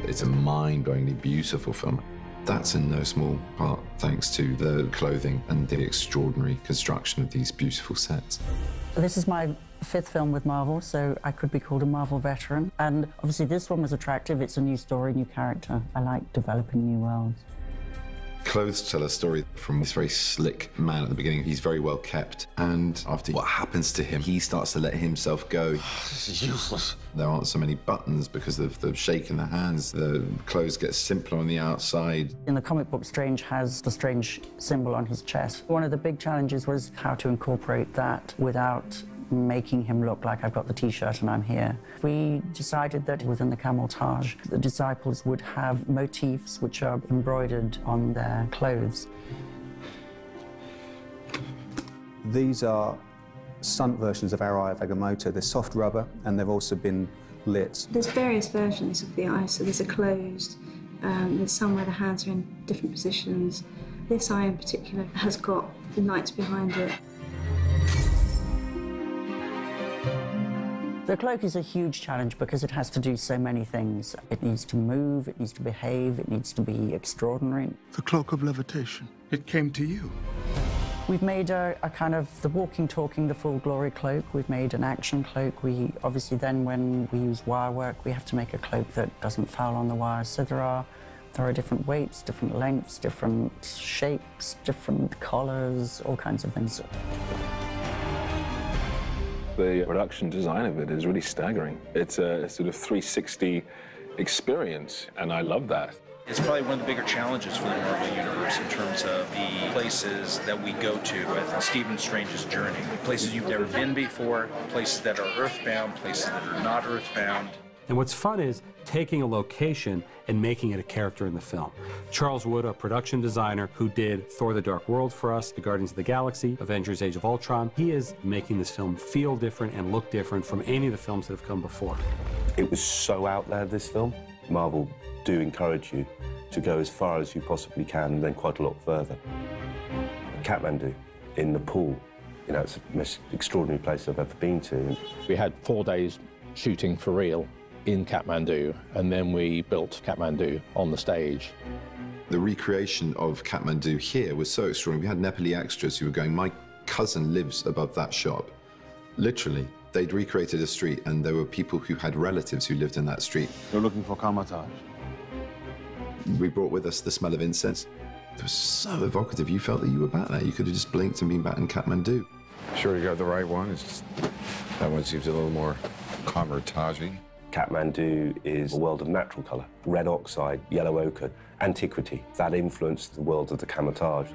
It's a mind-blowingly beautiful film. That's in no small part thanks to the clothing and the extraordinary construction of these beautiful sets. This is my 5th film with Marvel, so I could be called a Marvel veteran. And obviously this one was attractive. It's a new story, new character. I like developing new worlds. Clothes tell a story from this very slick man at the beginning. He's very well kept, and after what happens to him, he starts to let himself go. This is useless. There aren't so many buttons because of the shake in the hands. The clothes get simpler on the outside. In the comic book, Strange has the Strange symbol on his chest. One of the big challenges was how to incorporate that without making him look like I've got the T-shirt and I'm here. We decided that within the camouflage, the disciples would have motifs which are embroidered on their clothes. These are stunt versions of our Eye of Agamotto. They're soft rubber and they've also been lit. There's various versions of the eye, so there's a closed, there's some where the hands are in different positions. This eye in particular has got lights behind it. The cloak is a huge challenge because it has to do so many things. It needs to move, it needs to behave, it needs to be extraordinary. The cloak of levitation. It came to you. We've made a kind of the walking, talking, the full glory cloak. We've made an action cloak. We obviously then, when we use wire work, we have to make a cloak that doesn't foul on the wires. So there are different weights, different lengths, different shapes, different collars, all kinds of things. The production design of it is really staggering. It's a sort of 360 experience, and I love that. It's probably one of the bigger challenges for the Marvel Universe in terms of the places that we go to with Stephen Strange's journey. Places you've never been before, places that are earthbound, places that are not earthbound. And what's fun is taking a location and making it a character in the film. Charles Wood, a production designer who did Thor: The Dark World for us, The Guardians of the Galaxy, Avengers: Age of Ultron, he is making this film feel different and look different from any of the films that have come before. It was so out there, this film. Marvel do encourage you to go as far as you possibly can and then quite a lot further. Kathmandu, in Nepal, you know, it's the most extraordinary place I've ever been to. We had 4 days shooting for real in Kathmandu, and then we built Kathmandu on the stage. The recreation of Kathmandu here was so extraordinary. We had Nepali extras who were going, my cousin lives above that shop. Literally, they'd recreated a street, and there were people who had relatives who lived in that street. You're looking for Kamataj. We brought with us the smell of incense. It was so evocative. You felt that you were back there. You could have just blinked and been back in Kathmandu. Sure you got the right one. It's just, that one seems a little more Kamataj-y. Kathmandu is a world of natural colour. Red oxide, yellow ochre, antiquity. That influenced the world of the Kamataj.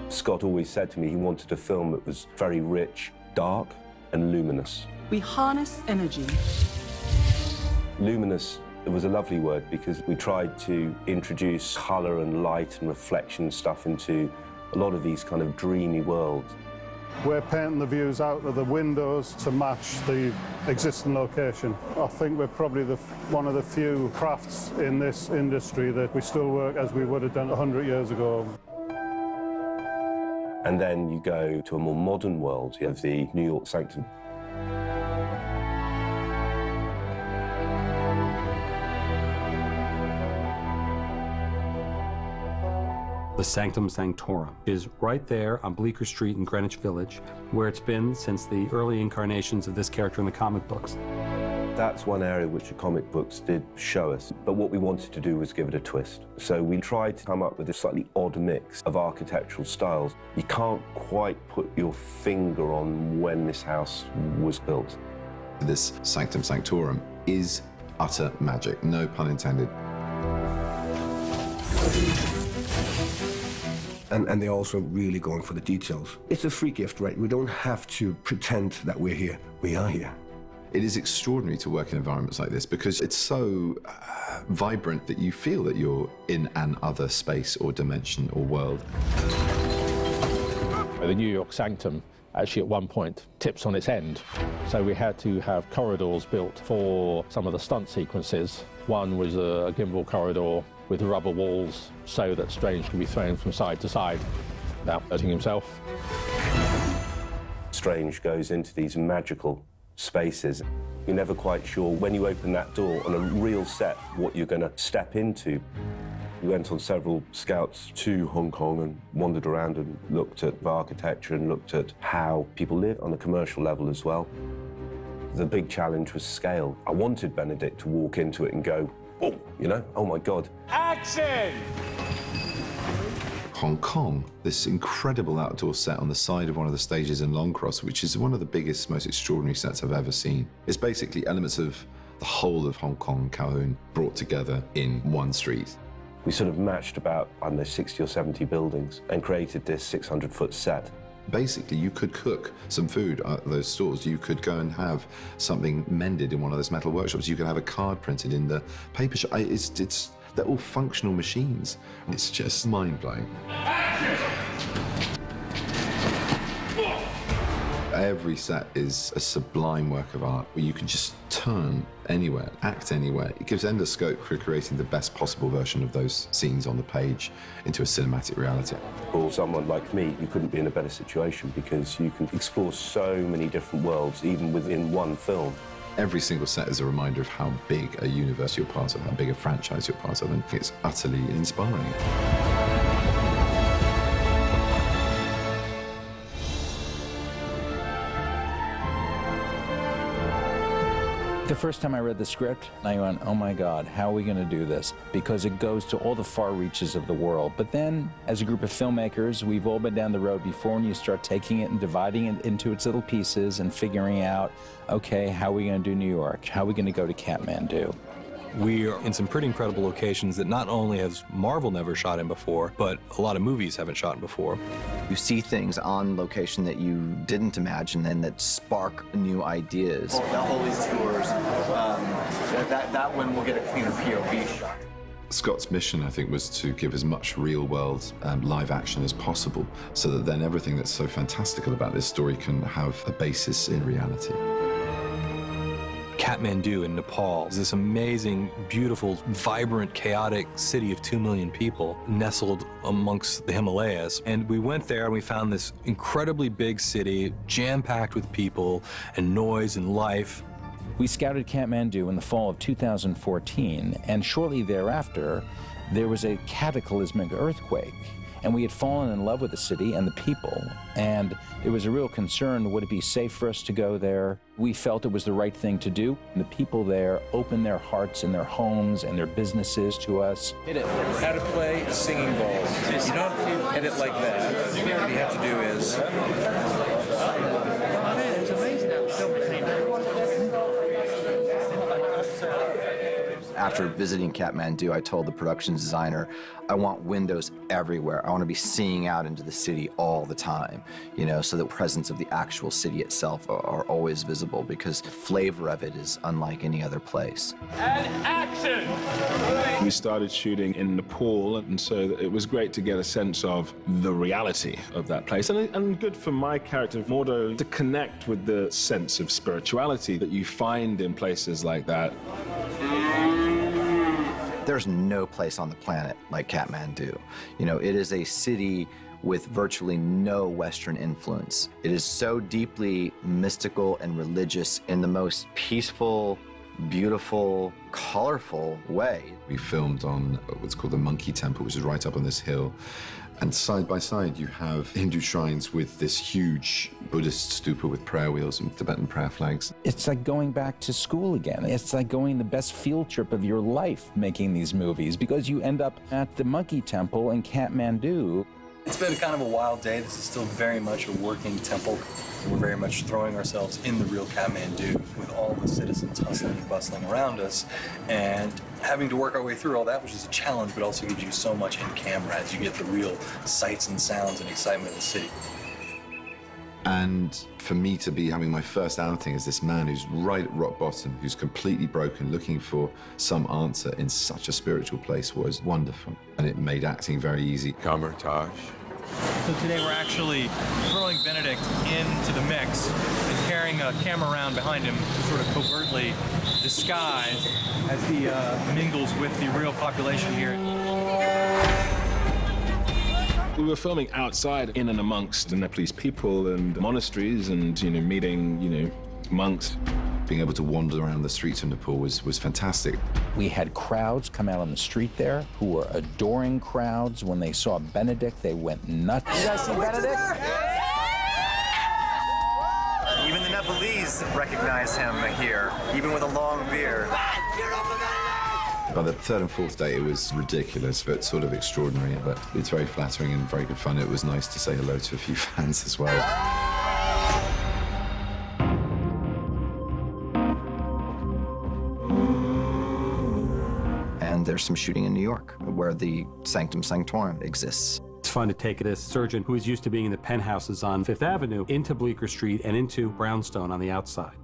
Scott always said to me he wanted a film that was very rich, dark, and luminous. We harness energy. Luminous, it was a lovely word because we tried to introduce colour and light and reflection stuff into a lot of these kind of dreamy worlds. We're painting the views out of the windows to match the existing location. I think we're probably one of the few crafts in this industry that we still work as we would have done 100 years ago. And then you go to a more modern world. You have the New York Sanctum. The Sanctum Sanctorum is right there on Bleecker Street in Greenwich Village, where it's been since the early incarnations of this character in the comic books. That's one area which the comic books did show us, but what we wanted to do was give it a twist. So we tried to come up with a slightly odd mix of architectural styles. You can't quite put your finger on when this house was built. This Sanctum Sanctorum is utter magic, no pun intended. And they're also really going for the details. It's a free gift, right? We don't have to pretend that we're here. We are here. It is extraordinary to work in environments like this because it's so vibrant that you feel that you're in an other space or dimension or world. The New York Sanctum actually at one point tips on its end. So we had to have corridors built for some of the stunt sequences. One was a gimbal corridor with rubber walls so that Strange can be thrown from side to side without hurting himself. Strange goes into these magical spaces. You're never quite sure when you open that door on a real set what you're going to step into. We went on several scouts to Hong Kong and wandered around and looked at architecture and looked at how people live on a commercial level as well. The big challenge was scale. I wanted Benedict to walk into it and go, oh, you know, oh my God. Action! Hong Kong, this incredible outdoor set on the side of one of the stages in Long Cross, which is one of the biggest, most extraordinary sets I've ever seen. It's basically elements of the whole of Hong Kong, Kowloon, brought together in one street. We sort of matched about, I don't know, 60 or 70 buildings and created this 600-foot set. Basically, you could cook some food at those stores. You could go and have something mended in one of those metal workshops. You could have a card printed in the paper shop. They're all functional machines. It's just mind-blowing. Every set is a sublime work of art where you can just turn anywhere, act anywhere. It gives endless scope for creating the best possible version of those scenes on the page into a cinematic reality. For someone like me, you couldn't be in a better situation because you can explore so many different worlds, even within one film. Every single set is a reminder of how big a universe you're part of, how big a franchise you're part of, and it's utterly inspiring. The first time I read the script, I went, oh my God, how are we going to do this? Because it goes to all the far reaches of the world. But then, as a group of filmmakers, we've all been down the road before, and you start taking it and dividing it into its little pieces and figuring out, okay, how are we going to do New York? How are we going to go to Kathmandu? We are in some pretty incredible locations that not only has Marvel never shot in before, but a lot of movies haven't shot in before. You see things on location that you didn't imagine and that spark new ideas. The Holy Tours, that one will get a cleaner POV shot. Scott's mission, I think, was to give as much real-world live action as possible, so that then everything that's so fantastical about this story can have a basis in reality. Kathmandu in Nepal is this amazing, beautiful, vibrant, chaotic city of 2 million people nestled amongst the Himalayas. And we went there and we found this incredibly big city, jam-packed with people and noise and life. We scouted Kathmandu in the fall of 2014, and shortly thereafter, there was a cataclysmic earthquake. And we had fallen in love with the city and the people, and there was a real concern, would it be safe for us to go there? We felt it was the right thing to do. The people there opened their hearts and their homes and their businesses to us. Hit it. How to play singing balls. You don't hit it like that. What you have to do is... It's amazing how film came out. After visiting Kathmandu, I told the production designer, I want windows everywhere. I want to be seeing out into the city all the time, you know, so the presence of the actual city itself are always visible, because the flavor of it is unlike any other place. And action! We started shooting in Nepal, and so it was great to get a sense of the reality of that place, and good for my character, Mordo, to connect with the sense of spirituality that you find in places like that. There's no place on the planet like Kathmandu. You know, it is a city with virtually no Western influence. It is so deeply mystical and religious in the most peaceful, beautiful, colorful way. We filmed on what's called the Monkey Temple, which is right up on this hill. And side by side, you have Hindu shrines with this huge Buddhist stupa with prayer wheels and Tibetan prayer flags. It's like going back to school again. It's like going the best field trip of your life making these movies, because you end up at the Monkey Temple in Kathmandu. It's been kind of a wild day. This is still very much a working temple. We're very much throwing ourselves in the real Kathmandu with all the citizens hustling and bustling around us, and having to work our way through all that, which is a challenge, but also gives you so much in camera as you get the real sights and sounds and excitement of the city. And for me to be having my first outing as this man who's right at rock bottom, who's completely broken, looking for some answer in such a spiritual place was wonderful. And it made acting very easy. Kamartaj. So today we're actually throwing Benedict into the mix and carrying a camera around behind him to sort of covertly disguise as he mingles with the real population here. We were filming outside, in and amongst the Nepalese people and monasteries, and meeting monks. Being able to wander around the streets of Nepal was fantastic. We had crowds come out on the street there who were adoring crowds. When they saw Benedict, they went nuts. You guys see Benedict? Even the Nepalese recognize him here, even with a long beard. By the third and fourth day, it was ridiculous, but sort of extraordinary. But it's very flattering and very good fun. It was nice to say hello to a few fans as well. And there's some shooting in New York, where the Sanctum Sanctorum exists. It's fun to take a surgeon who is used to being in the penthouses on Fifth Avenue into Bleecker Street and into Brownstone on the outside.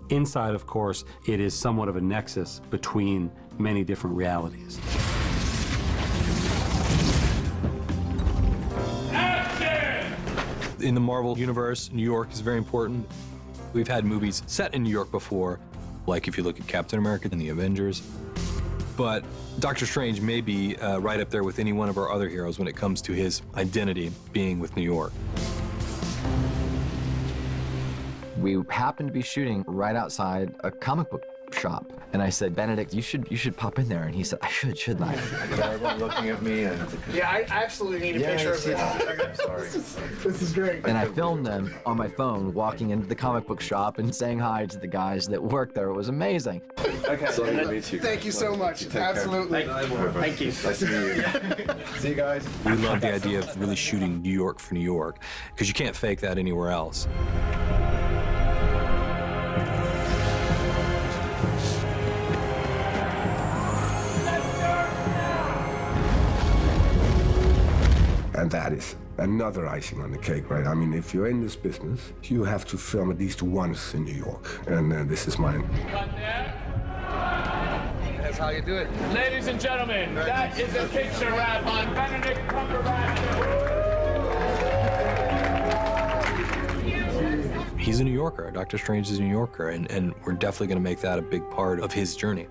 Inside, of course, it is somewhat of a nexus between many different realities. Action! In the Marvel universe, New York is very important. We've had movies set in New York before, like if you look at Captain America and the Avengers. But Doctor Strange may be right up there with any one of our other heroes when it comes to his identity being with New York. We happened to be shooting right outside a comic book shop. And I said, Benedict, you should pop in there. And he said, I should, shouldn't I? Everyone looking at me and... Yeah, I absolutely need a picture of this. I'm sorry. This is great. And I filmed them on my phone walking into the comic book shop and saying hi to the guys that work there. It was amazing. Okay. So nice to meet you. Thank you so much. Absolutely. Thank you. Nice to meet you. See you guys. We love the idea of really shooting New York for New York, because you can't fake that anywhere else. And that is another icing on the cake, right? I mean, if you're in this business, you have to film at least once in New York, and this is mine. That's how you do it. Ladies and gentlemen, that is a picture wrap on Benedict Cumberbatch. He's a New Yorker. Doctor Strange is a New Yorker, and we're definitely going to make that a big part of his journey.